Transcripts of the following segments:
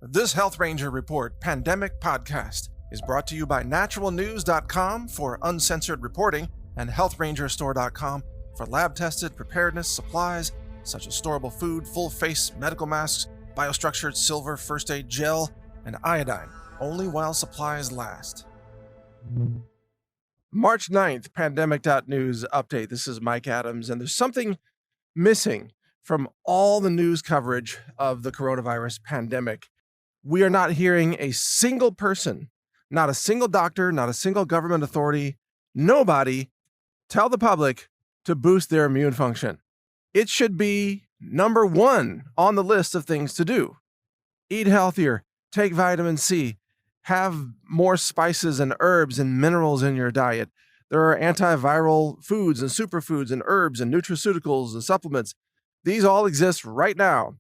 This Health Ranger Report Pandemic Podcast is brought to you by NaturalNews.com for uncensored reporting and HealthRangerStore.com for lab-tested preparedness supplies such as storable food, full-face medical masks, biostructured silver first aid gel, and iodine, only while supplies last. March 9th, Pandemic.News update. This is Mike Adams, and there's something missing from all the news coverage of the coronavirus pandemic. We are not hearing a single person, not a single doctor, not a single government authority, nobody tell the public to boost their immune function. It should be number one on the list of things to do. Eat healthier, take vitamin C, have more spices and herbs and minerals in your diet. There are antiviral foods and superfoods and herbs and nutraceuticals and supplements. These all exist right now.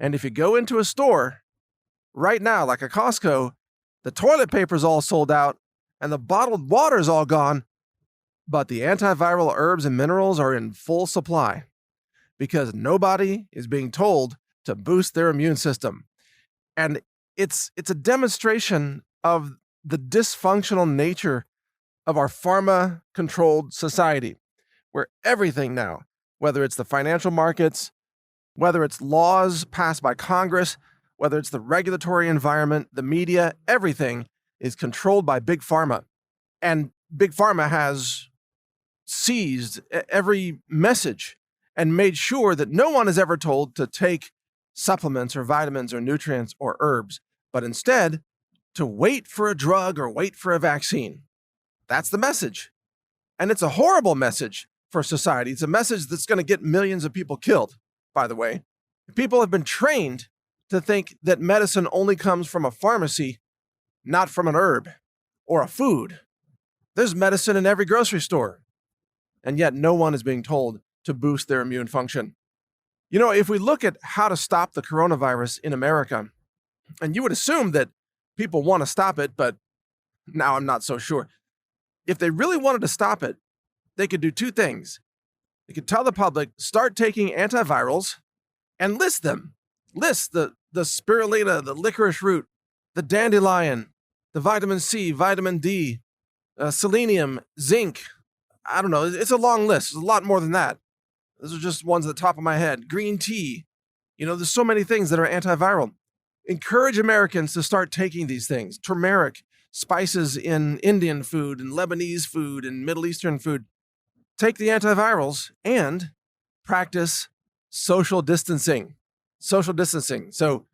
And if you go into a store right now, like a Costco, the toilet paper's all sold out and the bottled water's all gone, but the antiviral herbs and minerals are in full supply because nobody is being told to boost their immune system. And it's a demonstration of the dysfunctional nature of our pharma-controlled society, where everything now, whether it's the financial markets, whether it's laws passed by Congress, whether it's the regulatory environment, the media, everything is controlled by Big Pharma. And Big Pharma has seized every message and made sure that no one is ever told to take supplements or vitamins or nutrients or herbs, but instead to wait for a drug or wait for a vaccine. That's the message. And it's a horrible message for society. It's a message that's going to get millions of people killed, by the way. People have been trained to think that medicine only comes from a pharmacy, not from an herb or a food. There's medicine in every grocery store, and yet no one is being told to boost their immune function. You know, if we look at how to stop the coronavirus in America, and you would assume that people want to stop it, but now I'm not so sure. If they really wanted to stop it, they could do two things. They could tell the public, start taking antivirals and list them. List the spirulina, the licorice root, the dandelion, the vitamin C, vitamin D, selenium, zinc. I don't know. It's a long list. There's a lot more than that. Those are just ones at the top of my head. Green tea. You know, there's so many things that are antiviral. Encourage Americans to start taking these things. Turmeric, spices in Indian food and Lebanese food and Middle Eastern food. Take the antivirals and practice social distancing. Social distancing. So,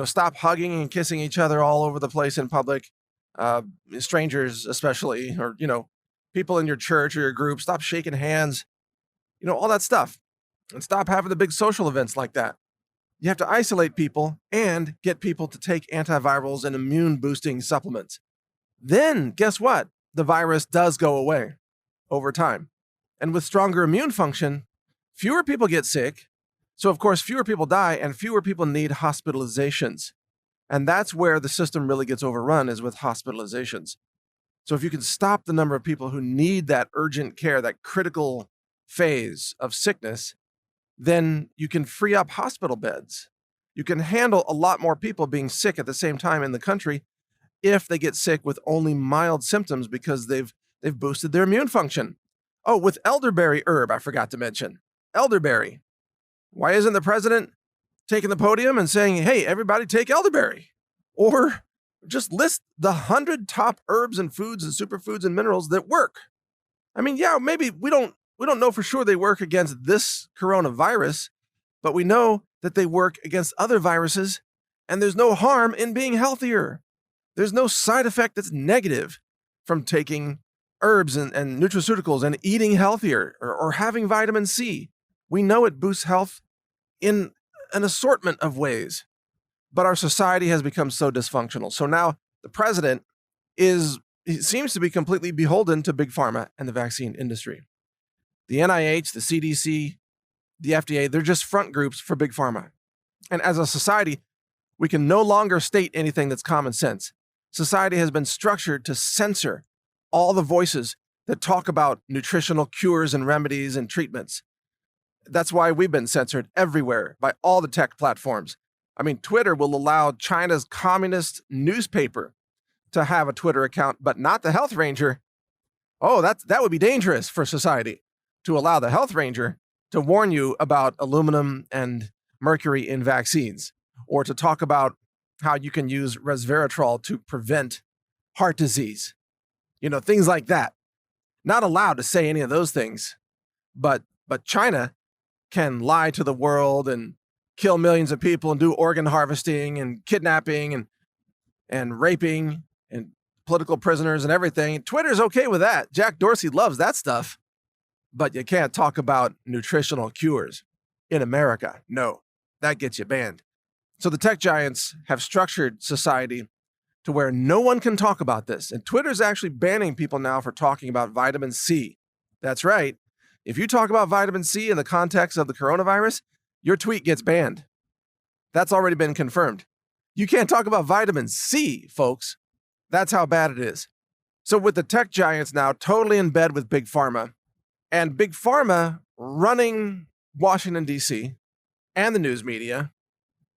stop hugging and kissing each other all over the place in public. Strangers especially, or, people in your church or your group. Stop shaking hands. All that stuff. And stop having the big social events like that. You have to isolate people and get people to take antivirals and immune-boosting supplements. Then, guess what? The virus does go away over time. And with stronger immune function, fewer people get sick. So, of course, fewer people die and fewer people need hospitalizations. And that's where the system really gets overrun, is with hospitalizations. So if you can stop the number of people who need that urgent care, that critical phase of sickness, then you can free up hospital beds. You can handle a lot more people being sick at the same time in the country if they get sick with only mild symptoms because they've boosted their immune function. Oh, with elderberry herb, I forgot to mention. Elderberry. Why isn't the president taking the podium and saying, hey, everybody take elderberry? Or just list the 100 top herbs and foods and superfoods and minerals that work. I mean, yeah, maybe we don't know for sure they work against this coronavirus, but we know that they work against other viruses, and there's no harm in being healthier. There's no side effect that's negative from taking herbs and nutraceuticals and eating healthier or having vitamin C. We know it boosts health in an assortment of ways, but our society has become so dysfunctional. So now the president seems to be completely beholden to Big Pharma and the vaccine industry. The NIH, the CDC, the FDA, they're just front groups for Big Pharma. And as a society, we can no longer state anything that's common sense. Society has been structured to censor all the voices that talk about nutritional cures and remedies and treatments. That's why we've been censored everywhere by all the tech platforms. I mean, Twitter will allow China's communist newspaper to have a Twitter account, but not the Health Ranger. Oh, that would be dangerous for society to allow the Health Ranger to warn you about aluminum and mercury in vaccines, or to talk about how you can use resveratrol to prevent heart disease. Things like that. Not allowed to say any of those things, but China can lie to the world and kill millions of people and do organ harvesting and kidnapping and raping and political prisoners and everything. Twitter's okay with that. Jack Dorsey loves that stuff. But you can't talk about nutritional cures in America. No, that gets you banned. So the tech giants have structured society to where no one can talk about this. And Twitter's actually banning people now for talking about vitamin C. That's right. If you talk about vitamin C in the context of the coronavirus, your tweet gets banned. That's already been confirmed. You can't talk about vitamin C, folks. That's how bad it is. So with the tech giants now totally in bed with Big Pharma, and Big Pharma running Washington, D.C., and the news media,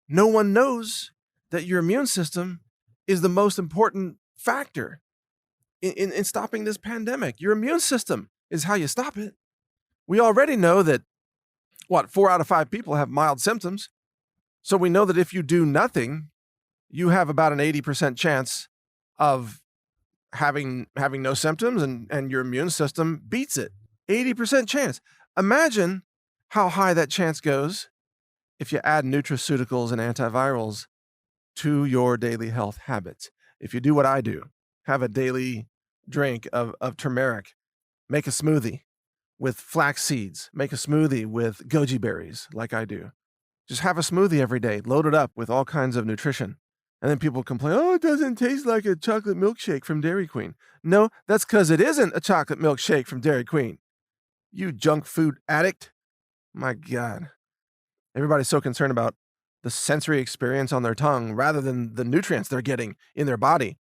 no one knows that your immune system is the most important factor in stopping this pandemic. Your immune system is how you stop it. We already know that, 4 out of 5 people have mild symptoms. So we know that if you do nothing, you have about an 80% chance of having no symptoms, and your immune system beats it. 80% chance. Imagine how high that chance goes if you add nutraceuticals and antivirals to your daily health habits. If you do what I do, have a daily drink of turmeric, make a smoothie with flax seeds, make a smoothie with goji berries like I do. Just have a smoothie every day, load it up with all kinds of nutrition. And then people complain, oh, it doesn't taste like a chocolate milkshake from Dairy Queen. No, that's because it isn't a chocolate milkshake from Dairy Queen. You junk food addict. My God. Everybody's so concerned about the sensory experience on their tongue rather than the nutrients they're getting in their body.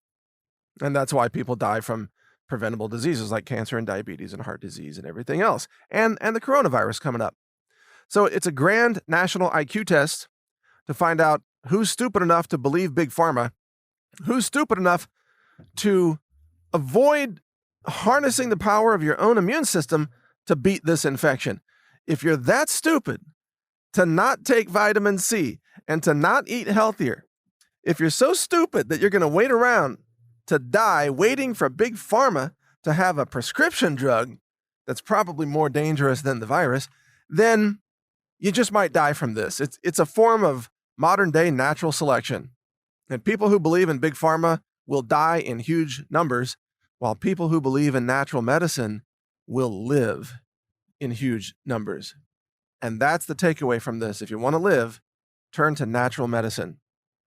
And that's why people die from preventable diseases like cancer and diabetes and heart disease and everything else. And the coronavirus coming up. So it's a grand national IQ test to find out who's stupid enough to believe Big Pharma, who's stupid enough to avoid harnessing the power of your own immune system to beat this infection. If you're that stupid to not take vitamin C and to not eat healthier, if you're so stupid that you're going to wait around to die waiting for Big Pharma to have a prescription drug that's probably more dangerous than the virus, then you just might die from this. It's a form of modern-day natural selection. And people who believe in Big Pharma will die in huge numbers, while people who believe in natural medicine will live in huge numbers. And that's the takeaway from this. If you want to live, turn to natural medicine,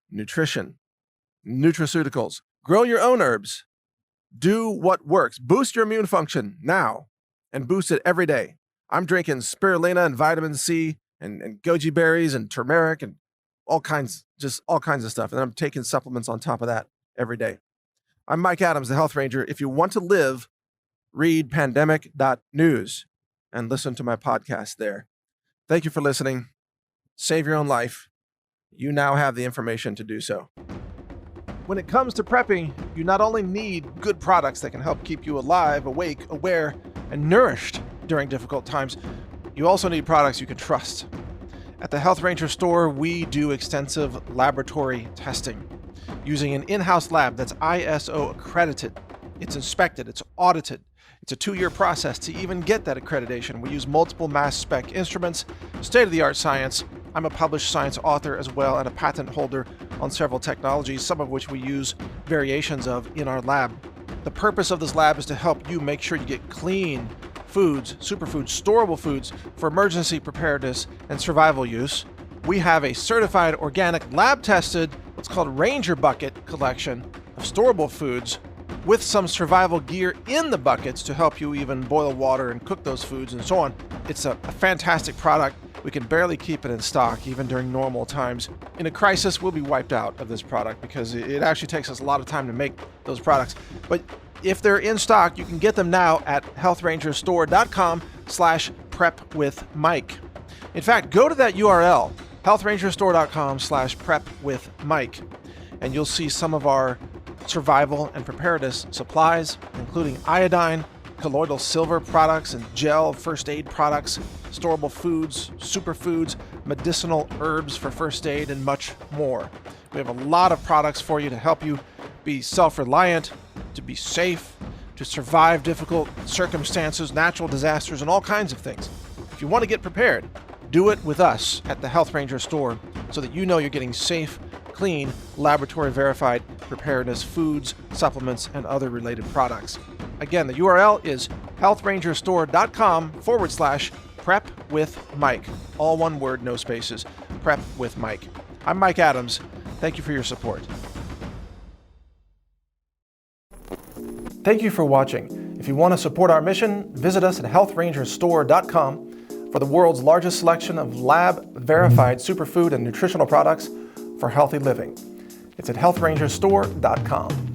nutrition, nutraceuticals, grow your own herbs, do what works, boost your immune function now, and boost it every day. I'm drinking spirulina and vitamin C and goji berries and turmeric and all kinds of stuff. And I'm taking supplements on top of that every day. I'm Mike Adams, the Health Ranger. If you want to live, read pandemic.news and listen to my podcast there. Thank you for listening. Save your own life. You now have the information to do so. When it comes to prepping, you not only need good products that can help keep you alive, awake, aware, and nourished during difficult times, you also need products you can trust. At the Health Ranger store, we do extensive laboratory testing using an in-house lab that's ISO accredited. It's inspected, it's audited. It's a 2-year process to even get that accreditation. We use multiple mass spec instruments, state-of-the-art science. I'm a published science author as well and a patent holder on several technologies, some of which we use variations of in our lab. The purpose of this lab is to help you make sure you get clean foods, superfoods, storable foods for emergency preparedness and survival use. We have a certified organic lab-tested, what's called Ranger Bucket collection of storable foods with some survival gear in the buckets to help you even boil water and cook those foods and so on. It's a fantastic product. We can barely keep it in stock even during normal times. In a crisis, we'll be wiped out of this product because it actually takes us a lot of time to make those products. But if they're in stock, you can get them now at healthrangerstore.com/prepwithmike. In fact, go to that URL healthrangerstore.com/prepwithmike, and you'll see some of our survival and preparedness supplies, including iodine, colloidal silver products and gel first aid products, storable foods, superfoods, medicinal herbs for first aid, and much more. We have a lot of products for you to help you be self-reliant, to be safe, to survive difficult circumstances, natural disasters, and all kinds of things. If you want to get prepared, do it with us at the Health Ranger store so that you know you're getting safe, clean, laboratory-verified preparedness foods, supplements, and other related products. Again, the URL is healthrangerstore.com/prepwithmike. All one word, no spaces. Prep with Mike. I'm Mike Adams. Thank you for your support. Thank you for watching. If you want to support our mission, visit us at healthrangerstore.com for the world's largest selection of lab-verified superfood and nutritional products for healthy living. It's at healthrangerstore.com.